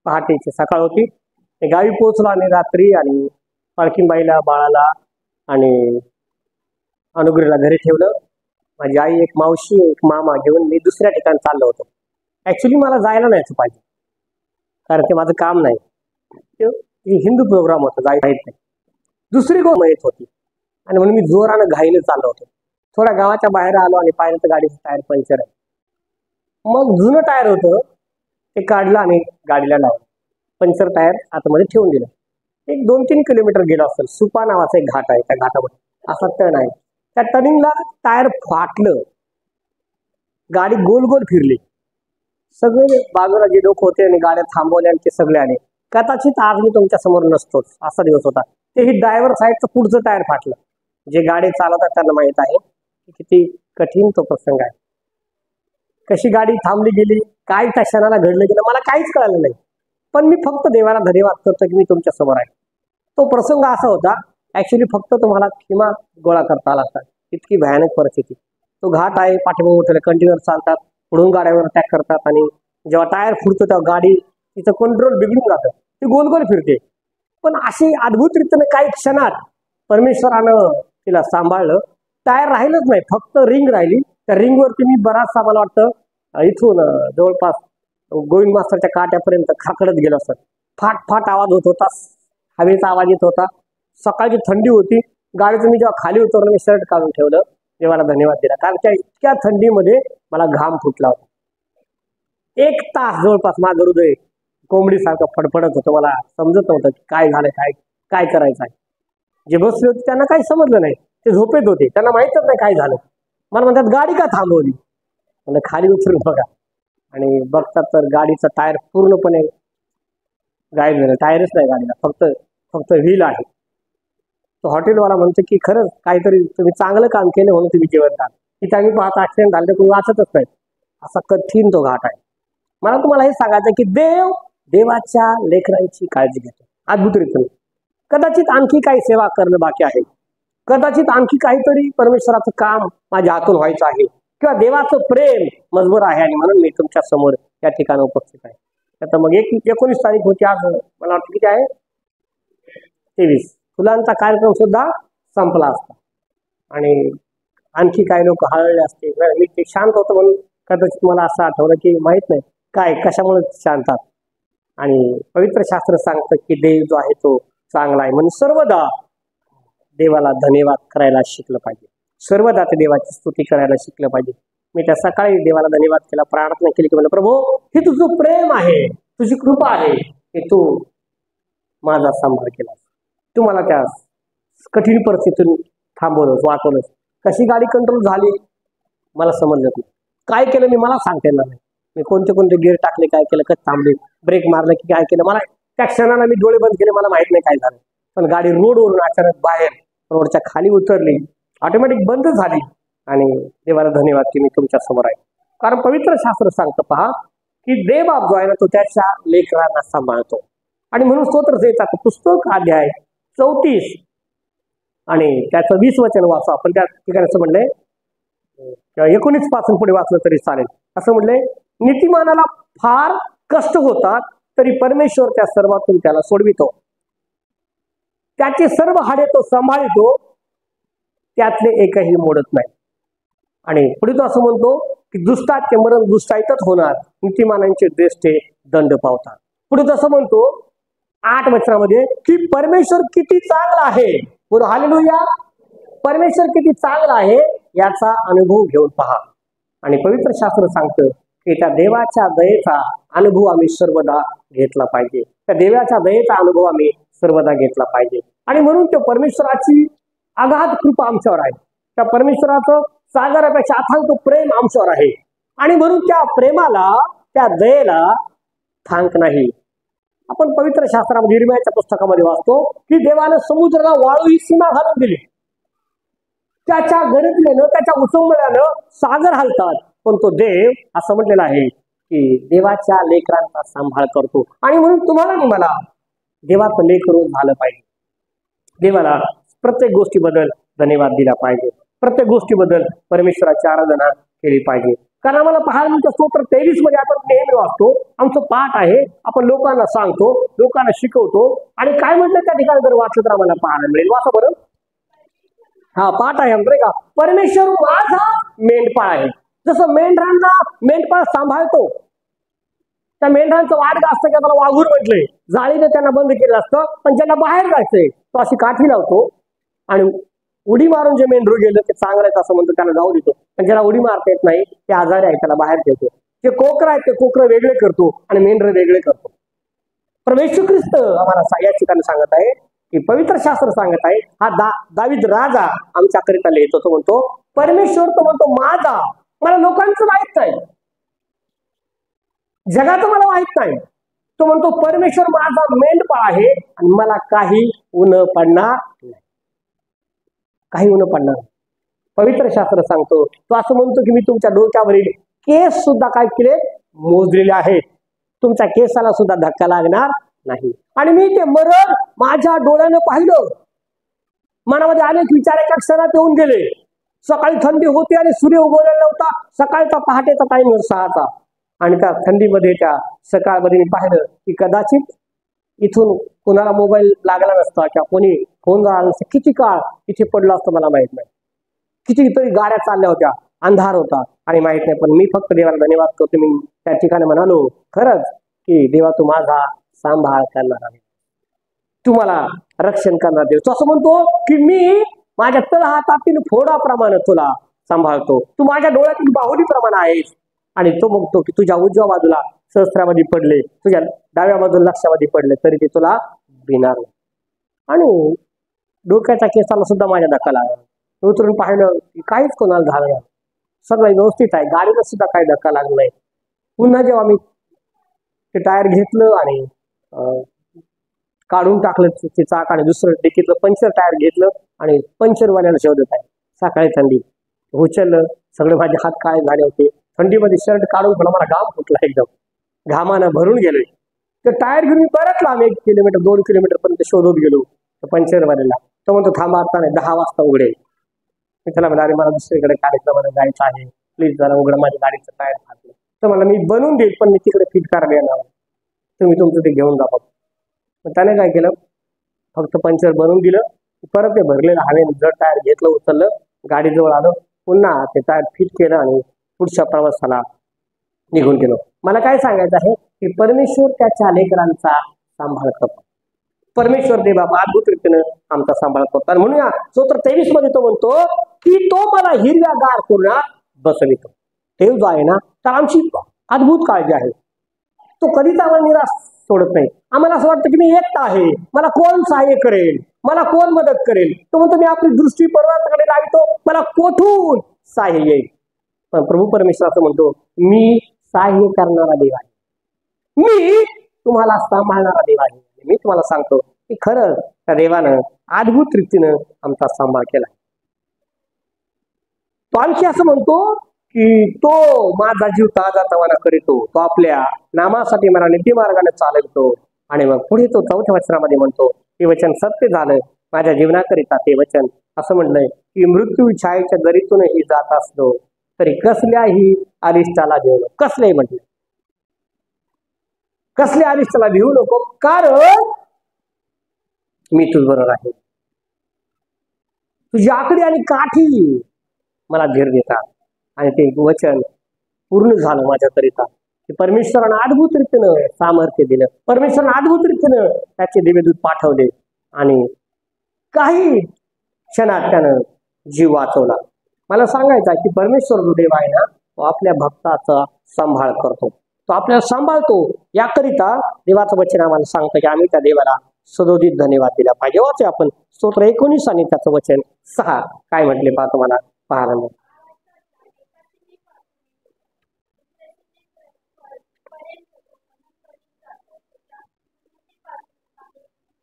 पहाटेची सकाळ होती. गावी पोहोचलो आणि रात्री आणि पालखीबाईला, बाळाला आणि अनुग्रहला घरी ठेवलं. माझी आई, एक मावशी, एक मामा घेऊन मी दुसऱ्या ठिकाणी चाललो होतो. ऍक्च्युली मला जायला नाही पाहिजे, कारण ते माझं काम नाही. ते हिंदू प्रोग्राम होता, जायला माहित नाही. दुसरी गोष्ट माहीत होती आणि म्हणून मी जोरानं घाईला चाललो होतो. थोडा गावाच्या बाहेर आलो आणि पाहिलं तर गाडीचं टायर पंक्चर आहे. मग जुनं टायर होतं ते काढलं आणि गाडीला लावलं. पंक्चर टायर आतमध्ये ठेवून दिलं. एक 2-3 किलोमीटर गेलो असेल. सुपा नावाचा एक घाट आहे, त्या घाटामध्ये असा टर्न आहे. त्या टर्निंगला टायर फाटलं, गाडी गोल गोल फिरली. सगळे बाजूला जे लोक होते आणि गाड्या थांबवल्या आणि ते सगळे आले. कदाचित आज मी तुमच्या समोर नसतोच, असा दिवस होता. ते ही ड्रायव्हर साईडचं पुढचं टायर फाटलं. जे गाडी चालवतात त्यांना माहित आहे किती कठीण तो प्रसंग आहे. कशी गाडी थांबली गेली, काय त्या क्षणाला घडलं गेलं मला काहीच कळलं नाही. पण मी फक्त देवाला धन्यवाद करतो की मी तुमच्या समोर आहे. तो प्रसंग असा होता, ऍक्च्युली फक्त तुम्हाला किमा गोळा करता आला असता, इतकी भयानक परिस्थिती. तो घाट आहे, पाठीमागून मोठे कंटेनर चालतात, पुढून गाड्यावर अटॅक करतात आणि जेव्हा टायर फुटतो तेव्हा गाडी तिचं कंट्रोल बिघडून जातं, ती गोल गोल फिरते. पण अशी अद्भुत रीतीने काही क्षणात परमेश्वरानं तिला सांभाळलं. टायर राहिलंच नाही, फक्त रिंग राहिली. त्या रिंगवरती मी बराचसा, मला वाटतं इथून जवळपास गोविंद मास्तरच्या काट्यापर्यंत खाकडत गेलो असत. फाट फाट आवाज होत होता, हवेचा आवाज येत होता. सकाळची थंडी होती. गाडीचं मी जेव्हा खाली उतरलं, मी शर्ट काढून ठेवलं, देवाला धन्यवाद दिला, कारण त्या इतक्या थंडीमध्ये मला घाम फुटला होता. 1 तास जवळपास माझं हृदय कोंबडीसारखं फडफडत होतं. मला समजत नव्हतं की काय झालं, काय काय करायचं आहे. जे बसले होते त्यांना काही समजलं नाही, ते झोपेत होते, त्यांना माहीतच नाही काय झालं. मला म्हणतात गाडी का थांबवली, म्हणजे खाली उतरून बघा. आणि बघतात तर गाडीचा टायर पूर्णपणे गायब झालं. टायरच नाही गाडीला, फक्त व्हील आहे. तो हॉटेलवाला म्हणतो की खरंच काहीतरी तुम्ही चांगलं काम केलं म्हणून तुम्ही जेवण टाक. तिथे आम्ही पाहता ऍक्सिडेंट झाले, तुम्ही वाचतच नाही. असा कठीण तो घाट आहे. मला तुम्हाला हे सांगायचं की देवाच्या लेकरांची काळजी घेतो अद्भुत रीतीने. कदाचित आणखी काही सेवा करणं बाकी आहे, कदाचित आणखी काहीतरी परमेश्वराचं काम माझ्या हातून व्हायचं आहे, किंवा देवाचं प्रेम मजबूर आहे आणि म्हणून मी तुमच्या समोर या ठिकाणी उपस्थित आहे. आता मग 19 तारीख होती. आज मला वाटतं किती आहे, 23. फुलांचा कार्यक्रम सुद्धा संपला असता आणि आणखी काही लोक हळले असते. मी ते शांत होतो म्हणून कदाचित मला असं आठवलं की माहित नाही काय कशामुळे शांतात. आणि पवित्र शास्त्र सांगतं की देव जो आहे तो चांगला आहे, म्हणून सर्वदा देवाला धन्यवाद करायला शिकलं पाहिजे. सर्वदा ते देवाची स्तुती करायला शिकलं पाहिजे. मी त्या सकाळी देवाला धन्यवाद केला, प्रार्थना केली की म्हणलं प्रभू, हे तुझं प्रेम आहे, तुझी कृपा आहे की तू माझा सांभाळ केला, तू मला त्या कठीण परिस्थितीतून थांबवलंस, वाचवलंस. कशी गाडी कंट्रोल झाली मला समजलं नाही, काय केलं मी मला सांगता येणार नाही. मी कोणते गिअर टाकले, काय केलं, कसं थांबले, ब्रेक मारलं की काय केलं, मला त्या क्षणाला मी डोळे बंद केले, मला माहित नाही काय झालं. पण गाडी रोडवरून अचानक बाहेर रोडच्या खाली उतरली, ऑटोमॅटिक बंद झाली. आणि देवाला धन्यवाद की मी तुमच्या समोर आहे. कारण पवित्र शास्त्र सांगतं पहा की देवबाप जो आहे ना तो त्याच्या लेकरांना सांभाळतो. आणि म्हणून स्तोत्रसंहितेचं पुस्तक अध्याय 34 आणि त्याचं 20 वचन वाचू आपण. त्या ठिकाणी असं म्हणलंय, 19 पासून पुढे वाचलं तरी चालेल. असं म्हणलंय, नीतिमानाला फार कष्ट होतात तरी परमेश्वर त्या सर्वातून त्याला सोडवितो, त्याचे सर्व हाडे तो सांभाळतो, त्यातले एकही मोडत नाही. आणि पुढे तो असं म्हणतो की दुष्टाचे मरण दुष्टाईतच होणार, नीतिमानांचे द्वेष्टे दंड पावतात. पुढे तसं म्हणतो 8 वचनामध्ये की परमेश्वर किती चांगला आहे. बोलो हालेलुया. परमेश्वर किती चांगला आहे याचा अनुभव घेऊन पहा. आणि पवित्र शास्त्र सांगतं की त्या देवाच्या दयेचा अनुभव आम्ही सर्वदा घेतला पाहिजे. त्या देवाच्या दयेचा अनुभव आम्ही सर्वदा घेतला पाहिजे. आणि म्हणून त्या परमेश्वराची अगाध कृपा आमच्यावर आहे, त्या परमेश्वराचं सागरापेक्षा अथांग प्रेम आमच्यावर आहे. आणि म्हणून त्या प्रेमाला, त्या दयेला थांक नाही. आपण पवित्र शास्त्रामध्ये इर्मियाच्या पुस्तकामध्ये वाचतो की देवाने समुद्राला वाळू ही सीमा घालून दिली. त्याच्या गणितलेनं, त्याच्या उसंबळ्यानं सागर हलतात, पण तो देव असं म्हटलेला आहे की देवाच्या लेकरांचा सांभाळ करतो. आणि म्हणून तुम्हाला आणि मला देवाचं लेकरू झालं पाहिजे. देवाला प्रत्येक गोष्टीबद्दल धन्यवाद दिला पाहिजे, प्रत्येक गोष्टीबद्दल परमेश्वराची आराधना केली पाहिजे. कारण आम्हाला पाहायला मिळतं स्तोत्र 23 मध्ये आपण नेहमी वाचतो, आमचं पाठ आहे, आपण लोकांना सांगतो, लोकांना शिकवतो. आणि काय म्हटलं त्या ठिकाणी जर वाचलं तर आम्हाला पाहायला मिळेल. वाचा बरं. हा पाठ आहे आमचं का, परमेश्वर माझा मेंढपाळ आहे. जसं मेंढरांना मेंढपाळ सांभाळतो, त्या मेंढरांचं वाढ असतं की त्याला वाघूर म्हटलंय, जाळीने त्यांना बंद केलं असतं, पण ज्यांना बाहेर जायचंय तो अशी काठी लावतो आणि उडी मारून जे मेंढरू गेलं ते चांगलं आहे असं म्हणतो, त्यांना जाऊ देतो. पण ज्याला उडी मारता येत नाही ते आजारी आहे त्याला बाहेर ठेवतो. जे कोकरं आहेत ते कोकरं वेगळे करतो आणि मेंढर वेगळे करतो. परमेश्वर ख्रिस्त आम्हाला या ठिकाणी सांगत आहे की पवित्र शास्त्र सांगत आहे, हा दावीद राजा आमच्याकरिता लिहितो. तो म्हणतो परमेश्वर, तो म्हणतो माझा, मला लोकांचं माहित नाही, जगाचं मला माहित नाही. तो म्हणतो परमेश्वर माझा मेंढपाळ आहे आणि मला काही ऊन पडणार नाही, काही ऊन पडणार. पवित्र शास्त्र सांगतो, तो असं म्हणतो की मी तुमच्या डोक्यावरील केस सुद्धा काय केले, मोजलेले आहेत, तुमच्या केसाला सुद्धा धक्का लागणार नाही. आणि मी ते मरण माझ्या डोळ्यानं पाहिलं. मनामध्ये अनेक विचार एका क्षणात येऊन गेले. सकाळी थंडी होती आणि सूर्य उगवलेला नव्हता, सकाळचा पहाटेचा टाइम 6चा, आणि त्या थंडीमध्ये त्या सकाळमध्ये मी पाहिलं की कदाचित इथून कोणाला मोबाईल लागला नसता किंवा कोणी फोन आला नसता, किती काळ इथे पडलं असतं मला माहित नाही. कितीतरी गाड्या चालल्या होत्या, अंधार होता आणि माहित नाही. पण मी फक्त देवाला धन्यवाद करतो. मी त्या ठिकाणी म्हणालो, खरंच की देवा तू माझा सांभाळ करणार आहे, तू मला रक्षण करणार देव. तो असं म्हणतो की मी माझ्या तळ हातातील फोडाप्रमाणे तुला सांभाळतो, तू माझ्या डोळ्यातील बाहुलीप्रमाणे आहेस. आणि तो म्हणतो की तुझ्या उजव्या बाजूला सहस्रामध्ये पडले, तुझ्या डाव्या बाजूला लक्षामध्ये पडले, तरी ते तुला भिणार नाही. आणि डोक्याच्या केसाला सुद्धा माझ्या धक्का लागला. उतरून पाहिलं की काहीच कोणाला झालं नाही, सगळं व्यवस्थित आहे, गाडीला सुद्धा काही धक्का लागला नाही. पुन्हा जेव्हा मी ते टायर घेतलं आणि काढून टाकलं ते चाक आणि दुसरं डिकीतलं पंक्चर टायर घेतलं आणि पंक्चरवाल्याला शोधत आहे. सकाळी थंडी, उचललं, सगळे माझे हात काय झाले होते, थंडीमध्ये शर्ट काढून पण मला घाम फुटला, एकदम घामानं भरून गेलोय. तर टायर घेऊन मी परत लांब 1 किलोमीटर 2 किलोमीटर पर्यंत शोधत गेलो पंक्चरवाल्याला. तो म्हणतो थांबा, आता नाही, 10 वाजता उघडेल. मी त्याला म्हणा, अरे मला दुसरीकडे कार्यक्रमाला जायचं आहे, प्लीज जरा उघडा, माझ्या गाडीचं टायर फाटलं. तर मला मी बनवून देईल पण मी तिकडे फिट करायला येणार, तुम्ही तुमचं ते घेऊन जा. पण त्याने काय केलं, फक्त पंक्चर बनवून दिलं, परत ते भरलेलं हवेने जड टायर घेतलं, उचललं, गाडीजवळ आलं, पुन्हा ते टायर फिट केलं आणि पुढच्या प्रवासाला निघून गेलो. मला काय सांगायचं आहे की परमेश्वर त्याच्या लेकरांचा सांभाळ करतो. परमेश्वर देव बाबा अद्भुत रीतीने आमचा सांभाळ करतो. आणि म्हणून स्तोत्र 23 मध्ये तो म्हणतो की तो मला हिरव्यागार कुरणात बसवितो. देव जो आहे ना, तर आमची अद्भुत काळजी आहे. तो कधीच आम्हाला निराश सोडत नाही. आम्हाला असं वाटतं की मी एकटा आहे, मला कोण सहाय्य करेल, मला कोण मदत करेल. तो म्हणतो मी आपली दृष्टी पर्वताकडे लावतो, मला कोठून सहाय्य येईल. पण प्रभू परमेश्वर असं म्हणतो, मी सहाय्य करणारा देव आहे, मी तुम्हाला सांभाळणारा देव आहे. मी तुम्हाला सांगतो की खरं त्या देवानं अद्भुत रीतीनं आमचा सांभाळ केला. तो आणखी असं म्हणतो की तो माझा जीव ताजा तवाना करीतो, तो आपल्या नामासाठी मला नीती मार्गाने चालवतो. आणि मग पुढे तो 4थ्या वचनामध्ये म्हणतो, ते वचन सत्य झालं माझ्या जीवनाकरिता. ते वचन असं म्हणलंय की मृत्यू छायेच्या दरीतूनही जात असतो तरी कसल्याही अरिष्टाला भिवू नको. कसल्याही म्हटलं, कसल्या अरिष्टाला भिवू नको, कारण मी तुझबरोबर आहे. तुझी आकडी आणि काठी मला धीर देतात. आणि ते वचन पूर्ण झालं माझ्याकरिता. परमेश्वरानं अद्भुत रीतीनं सामर्थ्य दिलं, परमेश्वरानं अद्भुत रीतीनं त्याचे देवदूत पाठवले आणि काही क्षणात त्यानं जीव वाचवला. मला सांगायचं आहे की परमेश्वर जो देव आहे ना, तो आपल्या भक्ताचा सांभाळ करतो, तो आपल्याला सांभाळतो. याकरिता देवाचं वचन आम्हाला सांगतं की आम्ही त्या देवाला सदोदित धन्यवाद दिला पाहिजे. वाचूया आपण स्तोत्र 19 आणि त्याचं वचन 6 काय म्हटले पहा, तुम्हाला पाहायला मिळेल.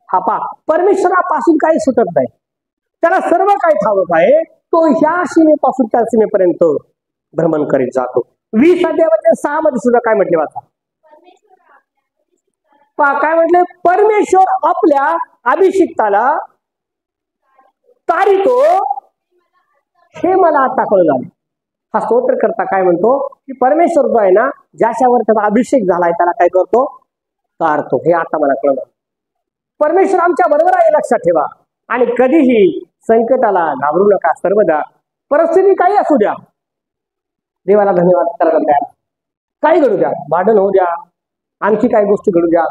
हा पहा, परमेश्वरापासून काही सुटत नाही, त्याला सर्व काही ठाऊक आहे. तो ह्या सीमेपासून त्या सीमेपर्यंत भ्रमण करीत जातो. 20 अध्यायाच्या 6 मध्ये सुद्धा काय म्हटले वाचा, पहा काय म्हटले, परमेश्वर आपल्या अभिषिक्ताला तारितो, हे मला आता कळलं. हा स्तोत्र करता काय म्हणतो की परमेश्वर जो आहे ना, ज्याच्यावर त्याचा अभिषेक झालाय त्याला काय करतो, तारतो. हे आता मला कळलं. परमेश्वर आमच्या बरोबर आहे, लक्षात ठेवा. आणि कधीही संकटाला घाबरू नका. सर्वदा परिस्थिती काही असू द्या, देवाला धन्यवाद करायला द्या. काही घडू द्या, भांडण होऊ द्या, आणखी काही गोष्टी घडू द्या,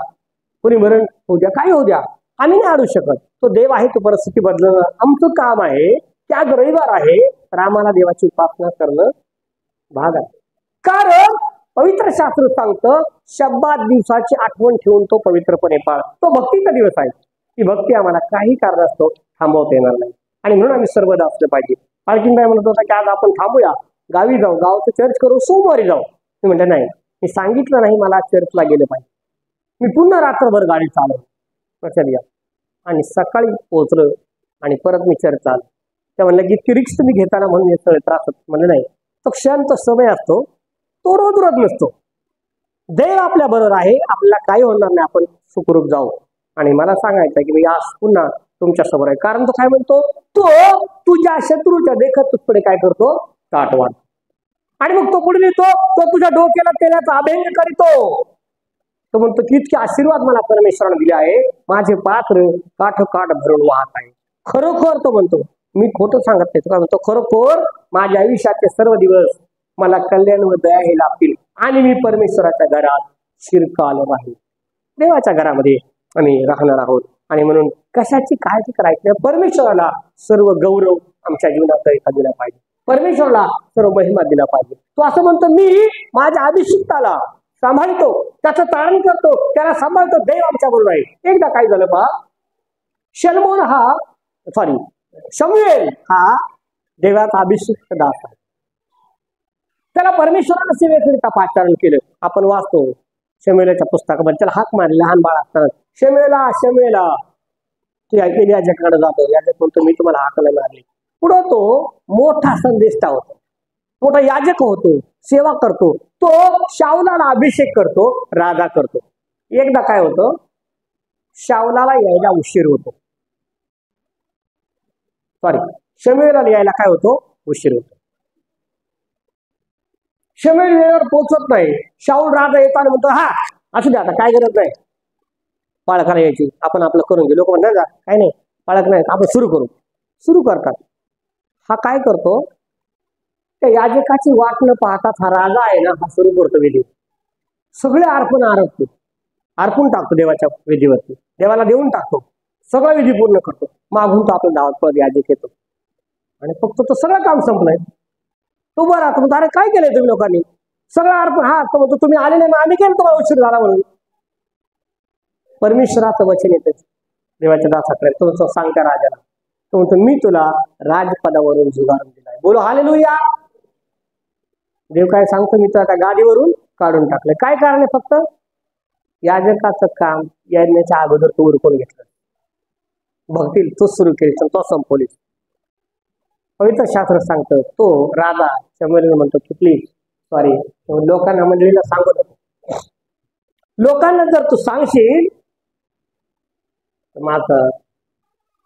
कोणी मरण होऊ द्या, काही होऊ द्या, आम्ही नाही आणू शकत. तो देव आहे, तो परिस्थिती बदलणं आमचं काम आहे. त्या रविवार आहे तर आम्हाला देवाची उपासना करणं भाग आहे. कारण पवित्र शास्त्र सांगतं शब्दात दिवसाची आठवण ठेवून तो पवित्रपणे पाळ. तो भक्तीचा दिवस आहे. ती भक्ती आम्हाला काही कारणास्तव थांबवता येणार नाही. आणि म्हणून आम्ही सर्वदा असलं पाहिजे. पालखीबाई म्हणत होता की आज आपण थांबूया, गावी जाऊ, गावचं चर्च करू, सोमवारी जाऊ. मी म्हटलं नाही, मी सांगितलं नाही मला चर्चला गेलं पाहिजे. मी पुन्हा रात्रभर गाडी चालवली आणि सकाळी पोहोचलं आणि परत मी चर्च आलो. त्या म्हणलं की इतकी रिक्स तुम्ही घेताना म्हणून हे सगळे त्रास होत. म्हणलं नाही, तो क्षण, तो समय असतो, तो रोज रोज नसतो. देव आपल्या बरोबर आहे, आपल्याला काही होणार नाही, आपण सुखरूप जाऊ. आणि मला सांगायचं की मी आज पुन्हा तुमच्या समोर आहे. कारण तो काय म्हणतो, तो तुझ्या शत्रूच्या देखत तुझकडे काय करतो, ताट वाढ. आणि मग तो पुढे येतो, तो तुझ्या डोक्याला तेलाचा अभंग करीतो. तो म्हणतो की इतके आशीर्वाद मला परमेश्वराने दिले आहे, माझे पात्र काठोकाठ भरून वाहत आहे. खरोखर तो म्हणतो, मी खोटं सांगत नाही. तो काय म्हणतो, खरोखर माझ्या आयुष्याचे सर्व दिवस मला कल्याण व दया हे लाभतील आणि मी परमेश्वराच्या घरात चिरकाल राहील. देवाच्या घरामध्ये आम्ही राहणार आहोत. आणि म्हणून कशाची काळजी करायची नाही. परमेश्वराला सर्व गौरव आमच्या जीवनात दिला पाहिजे. परमेश्वराला सर्व महिमा दिला पाहिजे. तो असं म्हणतो, मी माझ्या अभिषिक्ताला सांभाळतो, त्याचं तारण करतो, त्याला सांभाळतो. देव आमच्या बरोबर आहे. एकदा काय झालं पहा, शमूएल हा देवाचा अभिषिक्त दास आहे. त्याला परमेश्वरानं सेवेकरिता पाचारण केलं. आपण वाचतो शमूएलच्या पुस्तकामध्ये, त्याला हाक मारली लहान बाळ असताना, शमूएला शमूएला. तू ऐकलेली याच्याकडे जातो, याच्या म्हणतो मी तुम्हाला हाक नाही मारली. पुढं तो मोठा संदेष्टा होतो, मोठा याजक होतो, सेवा करतो. तो शाऊलाला अभिषेक करतो, राजा करतो. एकदा काय होतं, शाऊलाला यायला उशीर होतो. शमूएलाला यायला काय होतो, उशीर होतो. शमूएल वेळेवर पोहोचत नाही. शाऊल राजा येतो आणि म्हणतो, हा असू द्या, आता काय गरज नाही पाळकाला यायची, आपण आपलं करून घेऊ. लोक म्हणतात काय नाही, पाळक नाही, आपण सुरू करू. सुरू करतात. हा काय करतो, त्या याजकाची वाट न पाहताच हा राजा आहे ना, हा सुरू करतो विधी. सगळे अर्पण अर्पून टाकतो देवाच्या विधीवरती, देवाला देऊन टाकतो, सगळं विधी पूर्ण करतो. मागून तो आपलं दावत पद याजक येतो आणि फक्त तो सगळं काम संपलंय. तो बरं राहतो, अरे काय केलंय तुम्ही लोकांनी, सगळं अर्पण. हा तो म्हणतो, तुम्ही आले नाही, आम्ही केलं तुम्हाला उशीर झाला म्हणून. परमेश्वराचं वचन येतं देवाच्या दासाकडे. तो सांगता राजाला, तो म्हणतो, मी तुला राजपदावरून झुगारून दिलाय. बोलो हालेलुया. देव काय सांगतो, मी तुला त्या गादीवरून काढून टाकलं. काय कारण आहे, फक्त याजकाचं काम येण्याच्या अगोदर तू उरकून घेतलं, भक्ती तो सुरू केली, तो संपवली. पवित्र शास्त्र सांगतं, तो राजा शमूएल म्हणतो की प्लीज सॉरी, लोकांना मंडळीला सांगू नको. लोकांना जर तू सांगशील तर माझं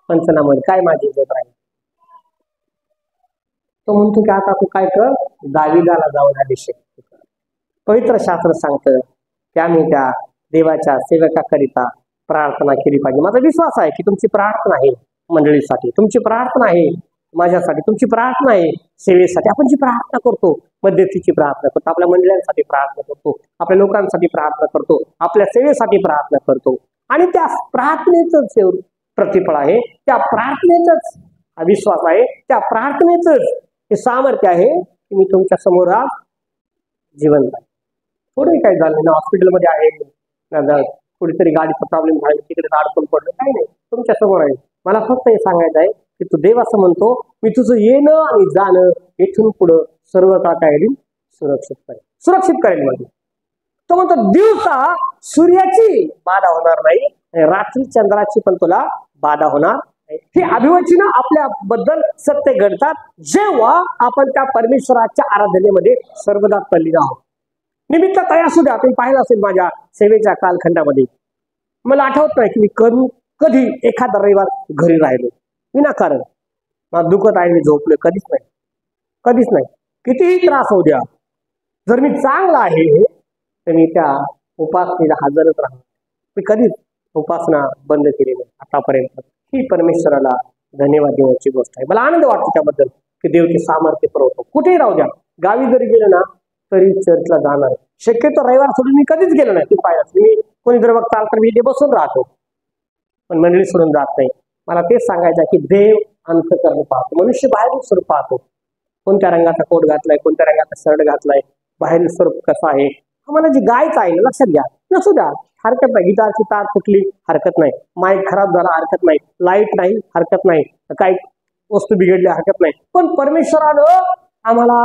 पंचनामे काय माझी इज्जत राहील. तो म्हणतो की आता तू काय कर, दाविदाला जाऊन अभिषेक. पवित्र शास्त्र सांगतं की आम्ही त्या देवाच्या सेवकाकरिता प्रार्थना केली पाहिजे. माझा विश्वास आहे की तुमची प्रार्थना आहे मंडळीसाठी, तुमची प्रार्थना आहे माझ्यासाठी, तुमची प्रार्थना आहे सेवेसाठी. आपण जी प्रार्थना करतो, मध्यस्थीची प्रार्थना करतो, आपल्या मंडळांसाठी प्रार्थना करतो, आपल्या लोकांसाठी प्रार्थना करतो, आपल्या सेवेसाठी प्रार्थना करतो. आणि त्या प्रार्थनेच प्रतिफळ आहे, त्या प्रार्थनेच विश्वास आहे, त्या प्रार्थनेच हे सामर्थ्य आहे की मी तुमच्या समोर आज जिवंत आहे. थोडं काही झालं ना, हॉस्पिटलमध्ये आहे ना, कुठेतरी गाडीचा प्रॉब्लेम झाला, तिकडे अडकून पडलं, काही नाही, तुमच्या समोर आहे. मला फक्त हे सांगायचं आहे की तू देव असं म्हणतो, मी तुझं येणं आणि जाणं इथून पुढं सर्व काय सुरक्षित करेल म्हणजे. तो म्हणतो दिवसा सूर्याची बाधा होणार नाही, रात्री चंद्राची पण तुला बाधा होणार नाही. हे अभिवचन आपल्या बद्दल सत्य घडतात जेव्हा आपण त्या परमेश्वराच्या आराधनेमध्ये सर्वदा तल्लीन आहोत. निमित्त काय असू द्या, तुम्ही पाहिलं असेल माझ्या सेवेच्या कालखंडामध्ये, मला आठवत नाही की मी कधी एखादा रविवार घरी राहिलो विनाकारण. मला दुखत आहे, मी झोपलो, कधीच नाही. कितीही त्रास होऊ द्या, जर मी चांगला आहे तर मी त्या उपासनेला हजरच राहणार. मी कधीच उपासना बंद केली नाही आतापर्यंत. ही परमेश्वराला धन्यवाद देण्याची गोष्ट आहे. मला आनंद वाटतो त्याबद्दल की देव ते सामर्थ्य पुरवतो. कुठेही राहू द्या, गावी जरी गेलो ना तरी चर्चला जाणार. शक्यतो रविवार सोडून मी कधीच गेलो नाही. तुम्ही पाहिलं, मी कोणी जर बघता आलं तर मी इथे बसून राहतो, पण मंडळी सोडून जात नाही. मला तेच सांगायचं आहे की देव अंतःकरण पाहतो, मनुष्य बाहेरील स्वरूप पाहतो. कोणत्या रंगाचा कोट घातलाय, कोणत्या रंगाचा शर्ट घातलाय, बाहेरील स्वरूप कसं आहे. आम्हाला जी गायचं आहे ना, लक्षात घ्या, नसू द्या, हरकत नाही. गिटारची तार फुटली हरकत नाही, माईक खराब झाला हरकत नाही, लाईट नाही हरकत नाही, काही वस्तू बिघडली हरकत नाही. पण परमेश्वरानं आम्हाला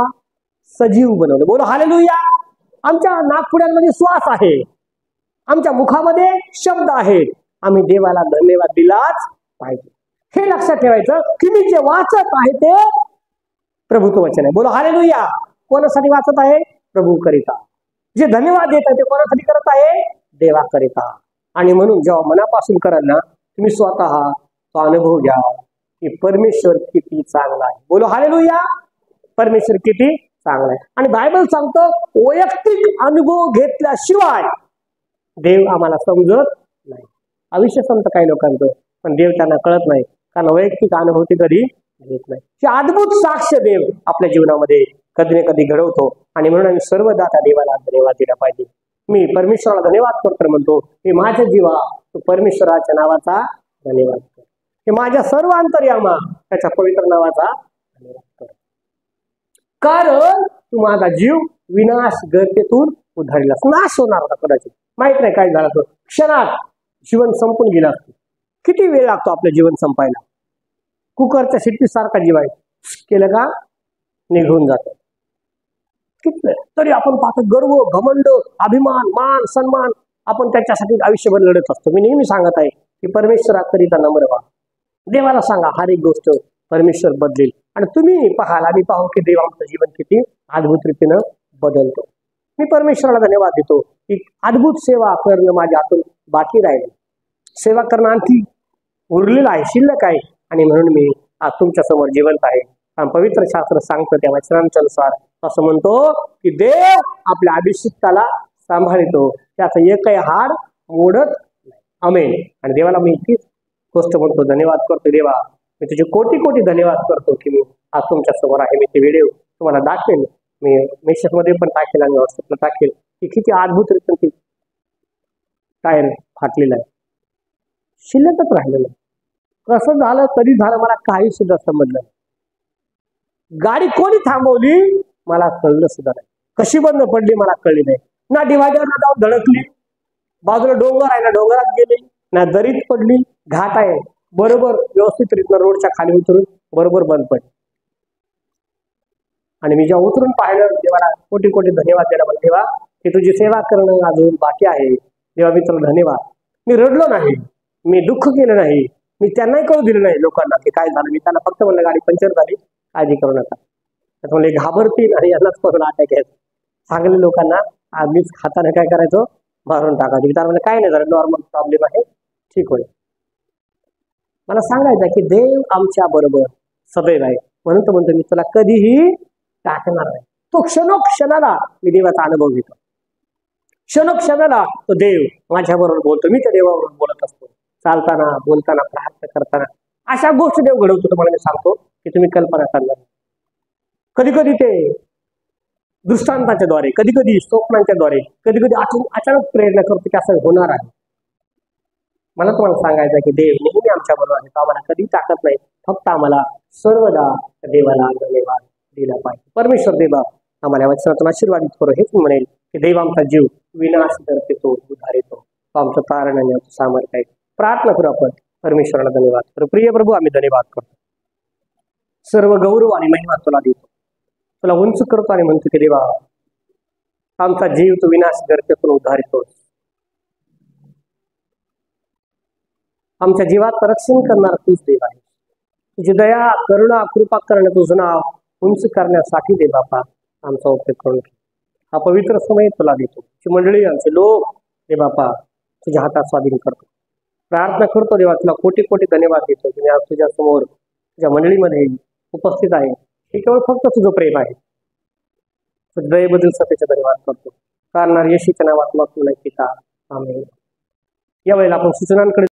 सजीव बनवलं. बोलो हालेलुया. आमच्या नागपुड्यांमध्ये श्वास आहे, आमच्या मुखामध्ये शब्द आहेत. आम्ही देवाला धन्यवाद दिलाच पाहिजे. हे लक्षात ठेवायचं की मी जे वाचत आहे ते प्रभूचं वचन आहे. बोलो हालेलुया. कोणासाठी वाचत आहे? प्रभू करिता. जे धन्यवाद देत आहे ते कोणासाठी करत आहे? देवा करिता. आणि म्हणून जेव्हा मनापासून कराल ना, तुम्ही स्वतः तो अनुभव घ्या की परमेश्वर किती चांगला आहे. बोलो हालेलुया. परमेश्वर किती चांगला आहे. आणि बायबल सांगतो वैयक्तिक अनुभव घेतल्याशिवाय देव आम्हाला समजत नाही. आयुष्य संत काही लोकांचं, पण देव त्यांना कळत नाही, कारण वैयक्तिक अनुभव ते कधी घेत नाही. हे अद्भुत साक्ष देव आपल्या जीवनामध्ये कधी ना कधी घडवतो. आणि म्हणून आम्ही सर्वदा त्या देवाला धन्यवाद दिला पाहिजे. मी परमेश्वराला धन्यवाद करतो म्हणतो, हे माझ्या जीवा तू परमेश्वराच्या नावाचा धन्यवाद कर. हे माझ्या सर्व अंतर्यामा त्याच्या पवित्र नावाचा धन्यवाद कर, कारण तू माझा जीव विनाश गर्तेतून उधारलास. नाश होणार होता कदाचित, माहित नाही काय झालं, तो क्षणात जीवन संपून गेला असतो. किती वेळ लागतो आपलं जीवन संपायला? कुकरच्या शिट्टी सारखा जीव आहे, केलं का निघून जातो. किती तरी आपण पाहतो गर्व, घमंड, अभिमान, मान, सन्मान, आपण त्याच्यासाठी आयुष्यभर लढत असतो. मी नेहमी सांगत आहे की परमेश्वराकरिता नम्र व्हा. देवाला सांगा हर एक गोष्ट परमेश्वर बदलेल. आणि तुम्ही पाहाल, आम्ही पाहू की देव आमचं जीवन किती अद्भुत रीतीनं बदलतो. मी परमेश्वराला धन्यवाद देतो की अद्भुत सेवा करणं माझ्या हातून बाकी राहिले. सेवा करणं आणखी उरलेलं आहे, शिल्लक आहे. आणि म्हणून मी आज तुमच्या समोर जिवंत आहे. आणि पवित्र शास्त्र सांगतं त्या वचनांच्या अनुसार असं म्हणतो की देव आपल्या अभिषिक्ताला सांभाळतो, त्याचं एकही हाड मोडत नाही. आमेन. आणि देवाला मी इतकीच गोष्ट म्हणतो, धन्यवाद करतो देवा. मी तुझे कोटी कोटी धन्यवाद करतो की मी आज तुमच्या समोर आहे. मी ते व्हिडिओ तुम्हाला दाखवेल, मी मेसेजमध्ये पण टाकेल आणि व्हॉट्सअपला टाकेल की किती अद्भुत रीतीने ती टायर फाटलेला आहे, शिल्लकच राहिलेलं आहे. कसं झालं, कधी झालं, मला काही सुद्धा समजलं नाही. गाडी कोणी थांबवली मला कळलं सुद्धा नाही. कशी बंद पडली मला कळली नाही. ना डिवायडरला जाऊन धडकली, बाजूला डोंगर आहे ना डोंगरात गेली, ना दरीत पडली, घाट आहे, बरोबर व्यवस्थित रीतनं रोडच्या खाली उतरून बरोबर बंद पडली. आणि मी जेव्हा उतरून पाहिलं, देवाला कोटी कोटी धन्यवाद द्यायला मला, देवा की तुझी सेवा करणं अजून बाकी आहे. देवा मी तुला धन्यवाद. मी रडलो नाही, मी दुःख केलं नाही, मी त्यांनाही कळू दिलं नाही लोकांना की काय झालं. मी त्यांना फक्त म्हणलं गाडी पंक्चर झाली, काळजी करू नका. तर म्हणले घाबरतील आणि यांनाच करून अटॅक आहे. सांगले लोकांना आधीच हाताने काय करायचं, भरून टाकायचं. तर म्हणजे काय नाही झालं, नॉर्मल प्रॉब्लेम आहे, ठीक होईल. मला सांगायचं की देव आमच्या बरोबर सदैव आहे. म्हणून तो म्हणतो मी तुला कधीही टाकणार नाही. तो क्षणोक्षणाला मी देवाचा अनुभव घेतो. क्षणोक्षणाला तो देव माझ्या बरोबर बोलतो. मी त्या देवाबरोबर बोलत असतो, चालताना, बोलताना, प्रार्थना करताना. अशा गोष्टी देव घडवतो. तुम्हाला मी सांगतो की तुम्ही कल्पना करणार. कधी कधी ते दृष्टांताच्या द्वारे, कधी कधी स्वप्नांच्या द्वारे, कधी कधी अचानक प्रेरणा करतो की असं होणार आहे. मला तुम्हाला सांगायचं की देव नेहमी आमच्या बरोबर आहे. तो आम्हाला कधी टाकत नाही. फक्त आम्हाला सर्वदा देवाला धन्यवाद दिला पाहिजे. परमेश्वर देवा आम्हाला वचनातून आशीर्वादित करो. हेच म्हणेल की देव आमचा जीव विनाश करतो, उद्धार येतो. तो आमचं कारण आणि आमचं सामर्थ्य आहे. प्रार्थना करू आपण. परमेश्वराला धन्यवाद करू. प्रिय प्रभू, आम्ही धन्यवाद करतो. सर्व गौरव आणि महिमा तुला देतो, तुला उंच करतो आणि म्हणतो की देवा आमचा जीव तू विनाश करतो, उद्धार येतो. आमच्या जीवात रक्षण करणार तूच देव आहे. तुझी दया, करुणा, कृपा करणं तुझं नाव उंच करण्यासाठी दे बापा आमचा उपयोग करून घे. हा पवित्र समय तुला देतो. तुझी मंडळी, आमचे लोक दे बापा तुझ्या हातात स्वाधीन करतो. प्रार्थना करतो देवा, तुला कोटी कोटी धन्यवाद देतो. तुम्ही आज तुझ्या समोर तुझ्या मंडळीमध्ये उपस्थित आहे. हे केवळ फक्त तुझं प्रेम आहे. दयेबद्दल सत्याचा धन्यवाद करतो. कारण येशूच्या नावात मागतो नाही पिता. आमेन. यावेळेला आपण सूचनांकडे